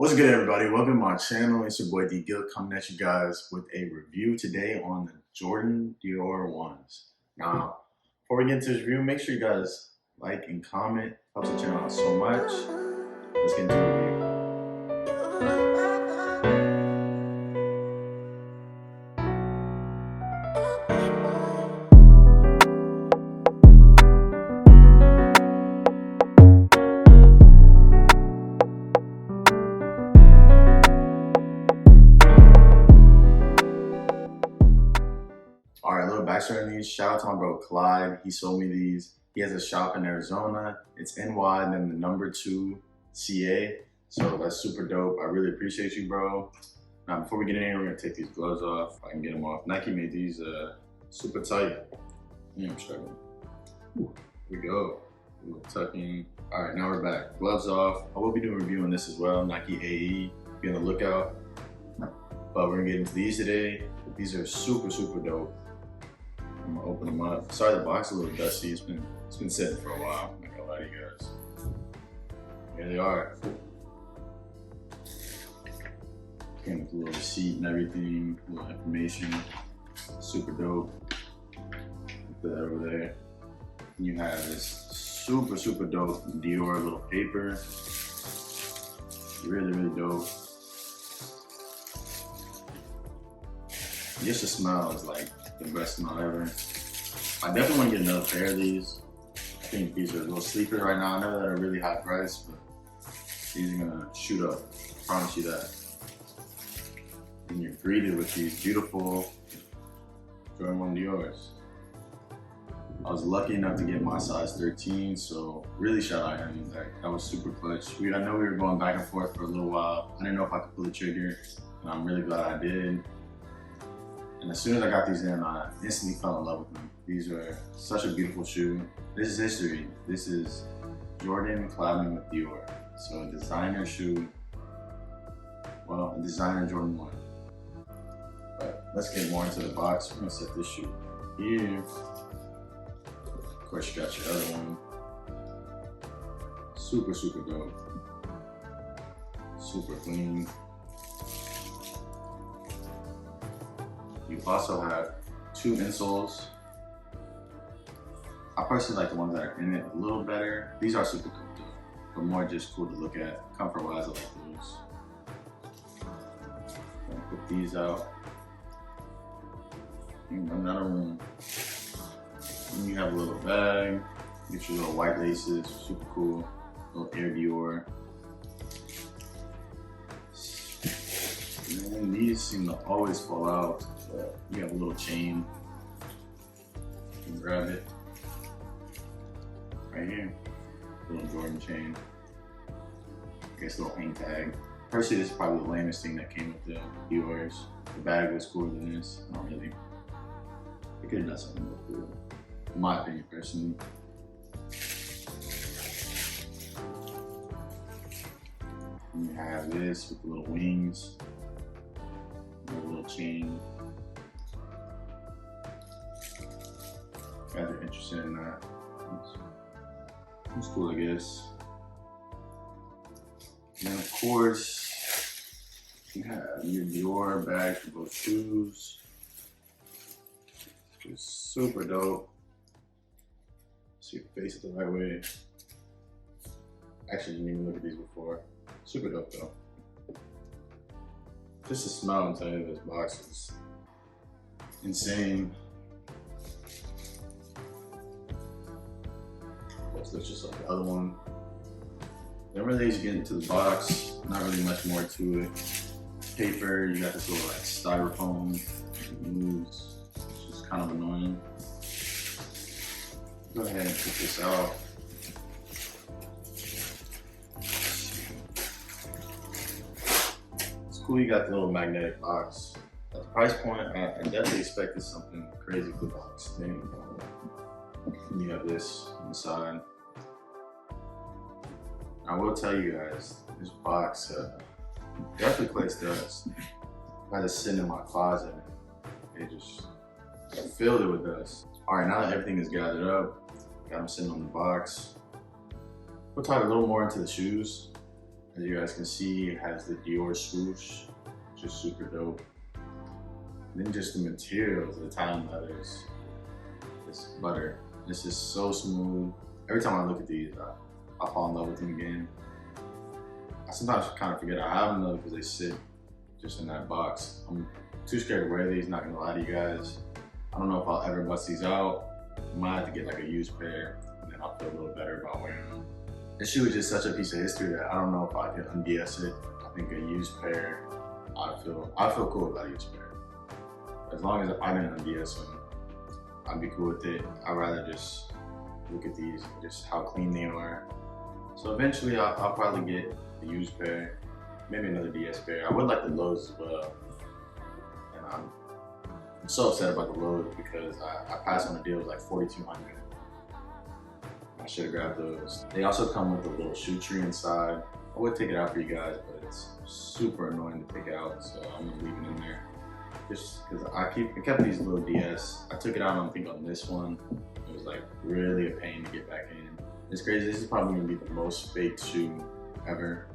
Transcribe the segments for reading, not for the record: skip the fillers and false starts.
What's good, everybody? Welcome to my channel. It's your boy D Gil coming at you guys with a review today on the Jordan Dior ones. Now, before we get into this review, make sure you guys like and comment. Helps the channel out so much. Let's get into the review. All right, a little backstory on these. Shout out to my bro Clyde. He sold me these. He has a shop in Arizona. It's NY and then the number 2 CA. So that's super dope. I really appreciate you, bro. Now, before we get in here, we're gonna take these gloves off. If I can get them off. Nike made these super tight. I'm struggling. Here we go. A little tucking. All right, now we're back. Gloves off. I will be doing a review on this as well. Nike AE. Be on the lookout. But we're gonna get into these today. These are super dope. I'm gonna open them up. Sorry, the box is a little dusty. It's been sitting for a while. I'm not gonna lie to you guys. Here they are. Came with a little receipt and everything, a little information. Super dope. Put that over there. And you have this super dope Dior little paper. Really dope. Just the smell is like the best smell ever. I definitely want to get another pair of these. I think these are a little sleeper right now. I know they're a really high price, but these are gonna shoot up. I promise you that. And you're greeted with these beautiful Jordan 1 Dior's. I was lucky enough to get my size 13, so really shout out him. That was super clutch. I know we were going back and forth for a little while. I didn't know if I could pull the trigger, and I'm really glad I did. And as soon as I got these in, I instantly fell in love with them. These are such a beautiful shoe. This is history. This is Jordan collabing with Dior. So a designer shoe, well, a designer Jordan 1. But let's get more into the box. We're gonna set this shoe here. Of course, you got your other one. Super dope. Super clean. You also have 2 insoles. I personally like the ones that are in it a little better. These are super cool too, but more just cool to look at. Comfort wise, I like those. Gonna put these out. Another one. And you have a little bag. Get your little white laces, super cool. Little Air Dior. And these seem to always fall out. You have a little chain. You can grab it right here. Little Jordan chain. I guess a little hang tag. Personally, this is probably the lamest thing that came with the Dior's. The bag was cooler than this. Not really. They could have done something more cool, in my opinion, personally. And you have this with the little wings. A little chain. Guys are interested in that. It's cool, I guess. And then of course, you have your Dior bag for both shoes. It's super dope. See your face it the right way. Actually, didn't even look at these before. Super dope though. Just the smell inside of this box is insane. Let's just like the other one. Then really as you get into the box, not really much more to it. Paper, you got this little like styrofoam that moves, which is kind of annoying. Go ahead and put this out. It's cool you got the little magnetic box. At the price point, I definitely expected something crazy for the box. Then you have this on the side. I will tell you guys, this box definitely collects dust. I had to sit in my closet. It just filled it with dust. All right, now that everything is gathered up, got them sitting on the box. We'll talk a little more into the shoes. As you guys can see, it has the Dior swoosh, which is super dope. And then just the materials, the Italian leathers, this butter. This is so smooth. Every time I look at these, I fall in love with them again. I sometimes kind of forget I have them though because they sit just in that box. I'm too scared to wear these, not gonna lie to you guys. I don't know if I'll ever bust these out. I might have to get like a used pair and then I'll feel a little better about wearing them. This shoe is just such a piece of history that I don't know if I can un-DS it. I think a used pair, I feel cool about a used pair. As long as I didn't un-DS them, I'd be cool with it. I'd rather just look at these and just how clean they are. So eventually I'll probably get a used pair, maybe another DS pair. I would like the lows as well. And I'm so upset about the lows because I passed on a deal, it was like $4,200. I should have grabbed those. They also come with a little shoe tree inside. I would take it out for you guys, but it's super annoying to take out, so I'm gonna leave it in there. Just because I kept these little DS. I took it out I think on this one. It was like really a pain to get back in. It's crazy, this is probably gonna be the most faked shoe ever.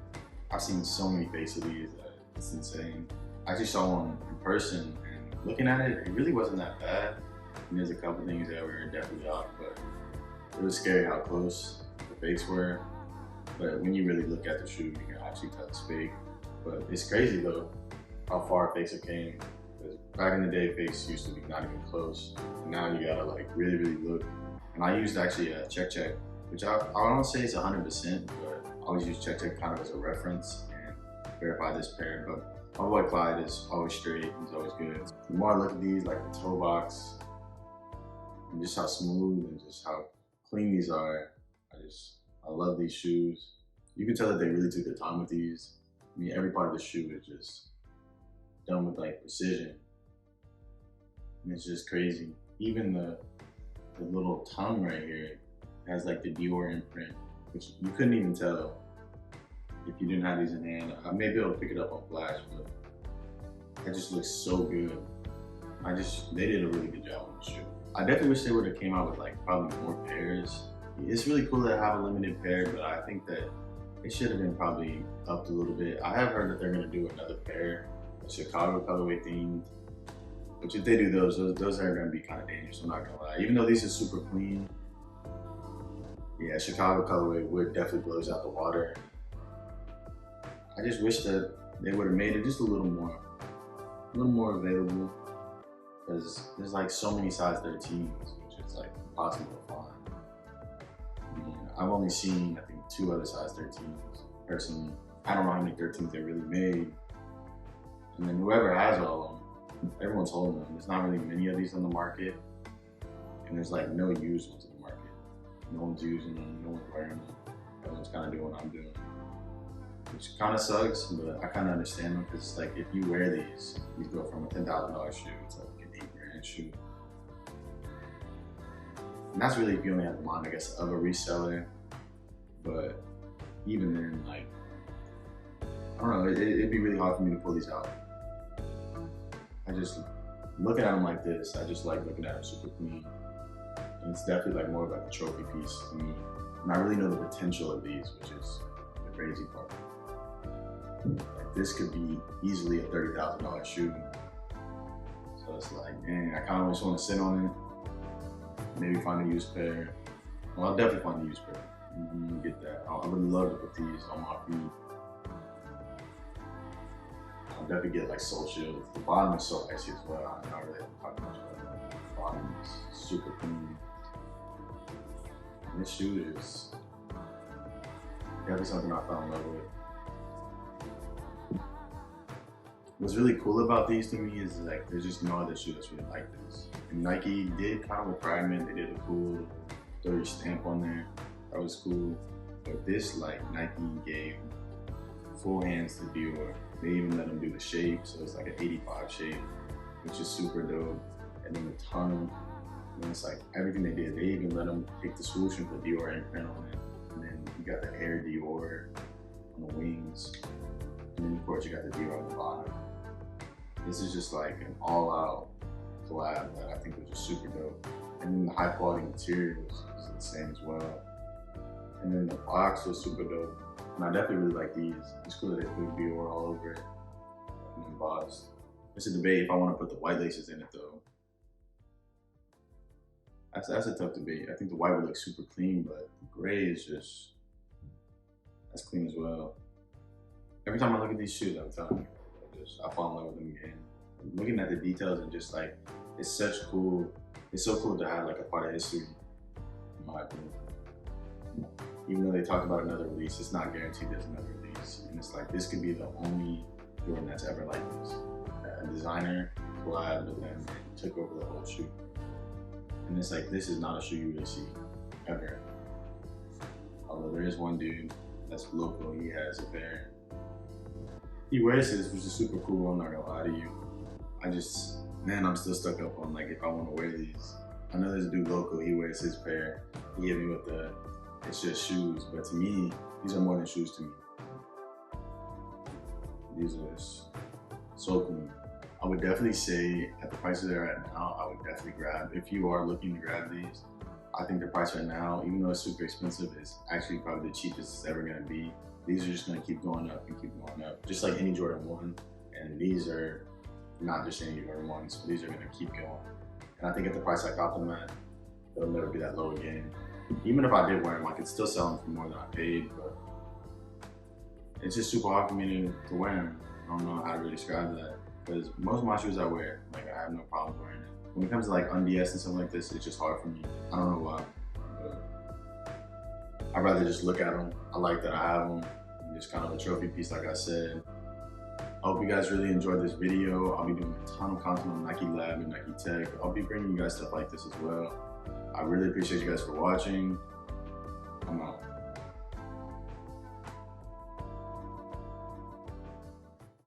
I've seen so many fakes of these that it's insane. I actually saw one in person and looking at it, it really wasn't that bad. And there's a couple things that were definitely off, but it was scary how close the fakes were. But when you really look at the shoe, you can actually tell it's fake. But it's crazy though, how far fakes have came. Because back in the day, fakes used to be not even close. And now you gotta like really, really look. And I used actually a check, which I don't say it's 100%, but I always use check kind of as a reference and verify this pair. But my boy Clyde is always straight, he's always good. The more I look at these, like the toe box, and just how smooth and just how clean these are, I love these shoes. You can tell that they really took their time with these. I mean, every part of the shoe is just done with like precision. And it's just crazy. Even the little tongue right here has like the Dior imprint, which you couldn't even tell if you didn't have these in hand. I may be able to pick it up on flash, but it just looks so good. They did a really good job on the shoe. I definitely wish they would have came out with like probably more pairs. It's really cool to have a limited pair, but I think that it should have been probably upped a little bit. I have heard that they're gonna do another pair, a Chicago colorway themed, which if they do those are gonna be kind of dangerous, I'm not gonna lie. Even though these are super clean, yeah, Chicago colorway would definitely blows out the water. I just wish that they would have made it just a little more available, because there's like so many size 13s, which is like impossible to find. I mean, I've only seen, I think, 2 other size 13s personally. I don't know how many 13s they really made. And then whoever has all of them, everyone's holding them. There's not really many of these on the market. And there's like no used ones in the market. No one's using them, no one's wearing them. Everyone's kind of doing what I'm doing. Which kind of sucks, but I kind of understand them, because like if you wear these go from a $10,000 shoe to like an $8,000 shoe. And that's really if you only have the mind, I guess, of a reseller. But even then, like, I don't know, it'd be really hard for me to pull these out. I just, looking at them like this, I just like looking at them super clean. And it's definitely like more of like a trophy piece to me. And I really know the potential of these, which is the crazy part. Like, this could be easily a $30,000 shoe. So it's like, man, I kind of just want to sit on it. Maybe find a used pair. Well, I'll definitely find a used pair. Get that. I would love to put these on my feet. I'll definitely get like sole shields. The bottom is so icy as well. I don't really have to talk much about that. The bottom is super clean. And this shoe is definitely something I fell in love with. What's really cool about these to me is like there's just no other shoe that's really like this. And Nike did kind of a fragment. They did a cool 30 stamp on there. That was cool. But this, like, Nike gave full hands to Dior. They even let them do the shape, so it's like an 85 shape, which is super dope. And then the tongue, and it's like everything they did. They even let them take the swoosh and put Dior imprint on it. And then you got the Air Dior on the wings. And then of course you got the Dior on the bottom. This is just like an all-out collab that I think was just super dope. And then the high quality materials is insane as well. And then the box was super dope. And I definitely really like these. It's cool that they put Dior all over it and embossed. It's a debate if I want to put the white laces in it though. That's a tough debate. I think the white would look super clean, but the gray is just, that's clean as well. Every time I look at these shoes, I'm telling you, I fall in love with them again. Looking at the details and just like, it's so cool to have like a part of history, in my opinion. Even though they talked about another release, it's not guaranteed there's another release. And it's like, this could be the only Jordan that's ever like this. A designer collabed with them and took over the whole shoe. And it's like, this is not a shoe you really see, ever. Although there is one dude that's local, he has a pair. He wears his, which is super cool, I'm not gonna lie to you. Man, I'm still stuck up on like if I wanna wear these. I know there's a dude local, he wears his pair. He hit me with it's just shoes, but to me, these are more than shoes to me. These are just so clean. I would definitely say at the prices they're at now, I would definitely grab, if you are looking to grab these, I think the price right now, even though it's super expensive, is actually probably the cheapest it's ever gonna be. These are just gonna keep going up and keep going up, just like any Jordan 1. And these are not just any Jordan 1s, but these are gonna keep going. And I think at the price I got them at, they'll never be that low again. Even if I did wear them, I could still sell them for more than I paid, but it's just super hard for me to wear them. I don't know how to really describe that, because most of my shoes I wear, like I have no problem wearing it. When it comes to like undies and something like this, it's just hard for me. I don't know why, but I'd rather just look at them. I like that I have them. Just kind of a trophy piece, like I said. I hope you guys really enjoyed this video. I'll be doing a ton of content on Nike Lab and Nike Tech. I'll be bringing you guys stuff like this as well. I really appreciate you guys for watching. I'm out.